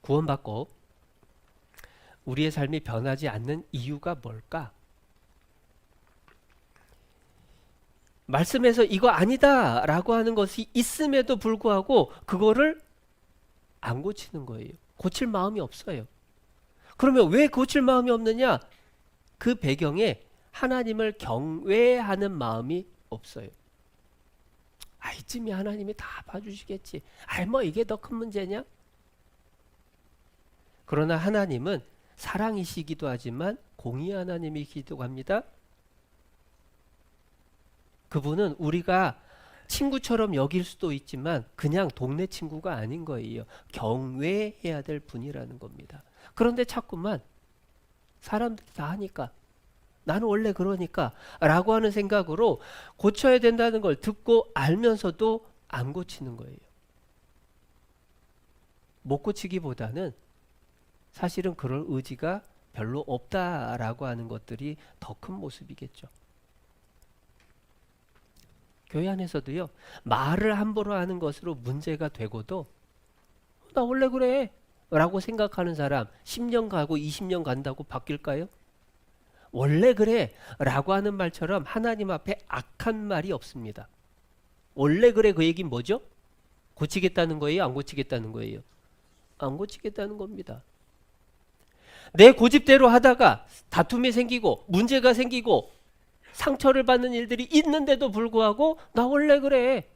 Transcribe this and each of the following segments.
구원받고 우리의 삶이 변하지 않는 이유가 뭘까? 말씀에서 이거 아니다 라고 하는 것이 있음에도 불구하고 그거를 안 고치는 거예요. 고칠 마음이 없어요. 그러면 왜 고칠 마음이 없느냐? 그 배경에 하나님을 경외하는 마음이 없어요. 이쯤에 하나님이 다 봐주시겠지. 뭐 이게 더 큰 문제냐? 그러나 하나님은 사랑이시기도 하지만 공의 하나님이기도 합니다. 그분은 우리가 친구처럼 여길 수도 있지만 그냥 동네 친구가 아닌 거예요. 경외해야 될 분이라는 겁니다. 그런데 자꾸만 사람들이 다 하니까 나는 원래 그러니까 라고 하는 생각으로 고쳐야 된다는 걸 듣고 알면서도 안 고치는 거예요. 못 고치기보다는 사실은 그럴 의지가 별로 없다라고 하는 것들이 더 큰 모습이겠죠. 교회 안에서도요, 말을 함부로 하는 것으로 문제가 되고도 나 원래 그래 라고 생각하는 사람 10년 가고 20년 간다고 바뀔까요? 원래 그래 라고 하는 말처럼 하나님 앞에 악한 말이 없습니다. 원래 그래 그 얘기는 뭐죠? 고치겠다는 거예요? 안 고치겠다는 거예요? 안 고치겠다는 겁니다. 내 고집대로 하다가 다툼이 생기고 문제가 생기고 상처를 받는 일들이 있는데도 불구하고 나 원래 그래.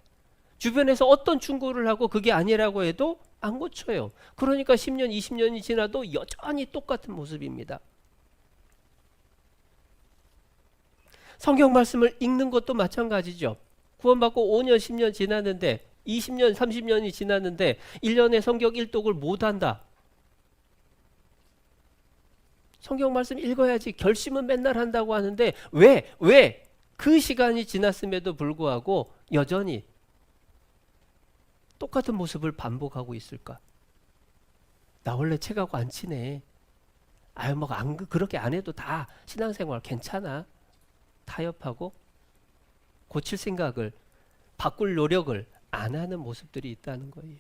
주변에서 어떤 충고를 하고 그게 아니라고 해도 안 고쳐요. 그러니까 10년, 20년이 지나도 여전히 똑같은 모습입니다. 성경 말씀을 읽는 것도 마찬가지죠. 구원받고 5년, 10년 지났는데 20년, 30년이 지났는데 1년에 성경 일독을 못한다. 성경 말씀 읽어야지 결심은 맨날 한다고 하는데 왜 그 시간이 지났음에도 불구하고 여전히 똑같은 모습을 반복하고 있을까? 나 원래 책하고 안 친해. 그렇게 안 해도 다 신앙생활 괜찮아. 타협하고 고칠 생각을 바꿀 노력을 안 하는 모습들이 있다는 거예요.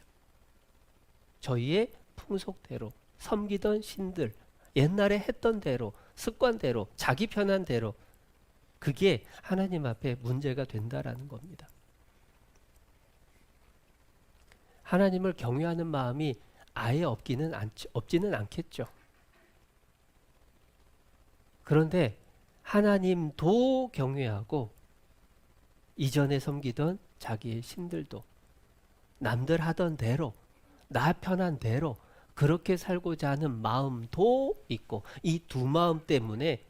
저희의 풍속대로 섬기던 신들 옛날에 했던 대로 습관대로 자기 편한 대로 그게 하나님 앞에 문제가 된다라는 겁니다. 하나님을 경외하는 마음이 아예 없지는 않겠죠. 그런데 하나님도 경외하고 이전에 섬기던 자기의 신들도 남들 하던 대로 나 편한 대로 그렇게 살고자 하는 마음도 있고 이 두 마음 때문에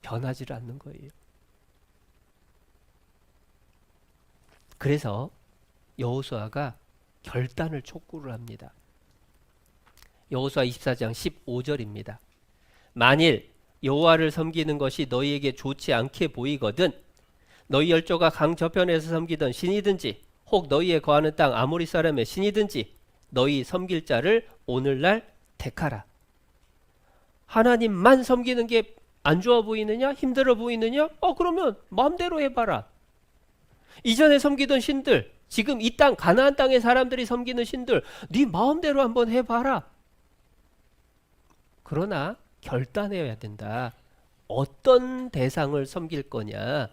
변하지 않는 거예요. 그래서 여호수아가 결단을 촉구를 합니다. 여호수아 24장 15절입니다. 만일 여호와를 섬기는 것이 너희에게 좋지 않게 보이거든 너희 열조가 강 저편에서 섬기던 신이든지 혹 너희의 거하는 땅 아모리 사람의 신이든지 너희 섬길 자를 오늘날 택하라. 하나님만 섬기는 게 안 좋아 보이느냐? 힘들어 보이느냐? 그러면 마음대로 해봐라. 이전에 섬기던 신들, 지금 이 땅 가나안 땅의 사람들이 섬기는 신들 네 마음대로 한번 해봐라. 그러나 결단해야 된다. 어떤 대상을 섬길 거냐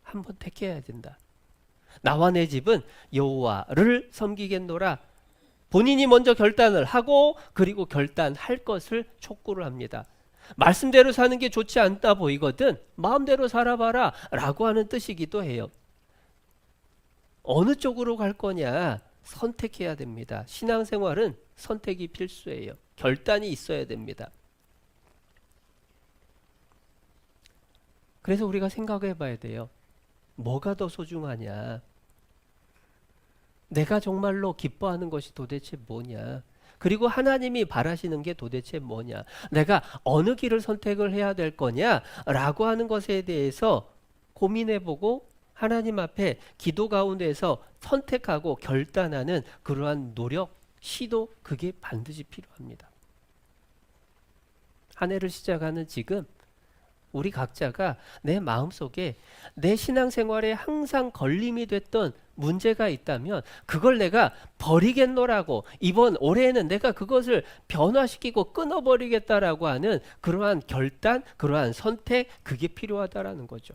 한번 택해야 된다. 나와 내 집은 여호와를 섬기겠노라. 본인이 먼저 결단을 하고 그리고 결단할 것을 촉구를 합니다. 말씀대로 사는 게 좋지 않다 보이거든 마음대로 살아봐라 라고 하는 뜻이기도 해요. 어느 쪽으로 갈 거냐 선택해야 됩니다. 신앙생활은 선택이 필수예요. 결단이 있어야 됩니다. 그래서 우리가 생각해 봐야 돼요. 뭐가 더 소중하냐? 내가 정말로 기뻐하는 것이 도대체 뭐냐? 그리고 하나님이 바라시는 게 도대체 뭐냐? 내가 어느 길을 선택을 해야 될 거냐? 라고 하는 것에 대해서 고민해보고 하나님 앞에 기도 가운데서 선택하고 결단하는 그러한 노력, 시도 그게 반드시 필요합니다. 한 해를 시작하는 지금 우리 각자가 내 마음속에 내 신앙생활에 항상 걸림이 됐던 문제가 있다면 그걸 내가 버리겠노라고 이번 올해에는 내가 그것을 변화시키고 끊어버리겠다라고 하는 그러한 결단, 그러한 선택, 그게 필요하다라는 거죠.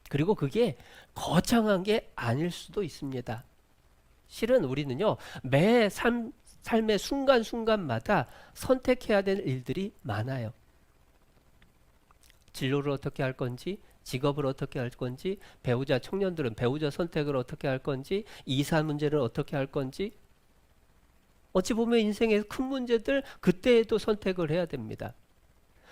그리고 그게 거창한 게 아닐 수도 있습니다. 실은 우리는요, 삶의 순간순간마다 선택해야 될 일들이 많아요. 진로를 어떻게 할 건지, 직업을 어떻게 할 건지, 배우자 청년들은 배우자 선택을 어떻게 할 건지, 이사 문제를 어떻게 할 건지, 어찌 보면 인생의 큰 문제들 그때에도 선택을 해야 됩니다.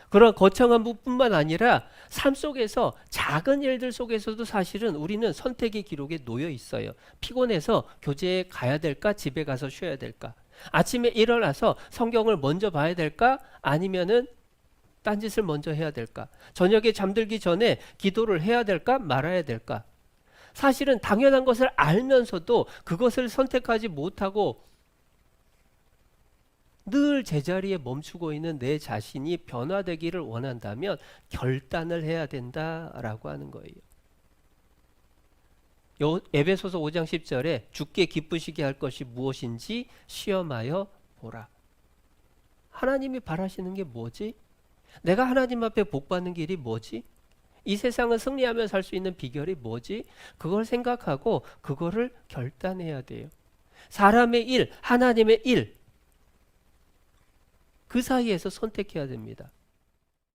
그런 거창한 부분만 아니라 삶 속에서 작은 일들 속에서도 사실은 우리는 선택의 기록에 놓여 있어요. 피곤해서 교제에 가야 될까? 집에 가서 쉬어야 될까? 아침에 일어나서 성경을 먼저 봐야 될까? 아니면은 딴짓을 먼저 해야 될까? 저녁에 잠들기 전에 기도를 해야 될까? 말아야 될까? 사실은 당연한 것을 알면서도 그것을 선택하지 못하고 늘 제자리에 멈추고 있는 내 자신이 변화되기를 원한다면 결단을 해야 된다라고 하는 거예요. 에베소서 5장 10절에 주께 기쁘시게 할 것이 무엇인지 시험하여 보라. 하나님이 바라시는 게 뭐지? 내가 하나님 앞에 복 받는 길이 뭐지? 이 세상을 승리하며 살 수 있는 비결이 뭐지? 그걸 생각하고 그거를 결단해야 돼요. 사람의 일, 하나님의 일, 그 사이에서 선택해야 됩니다.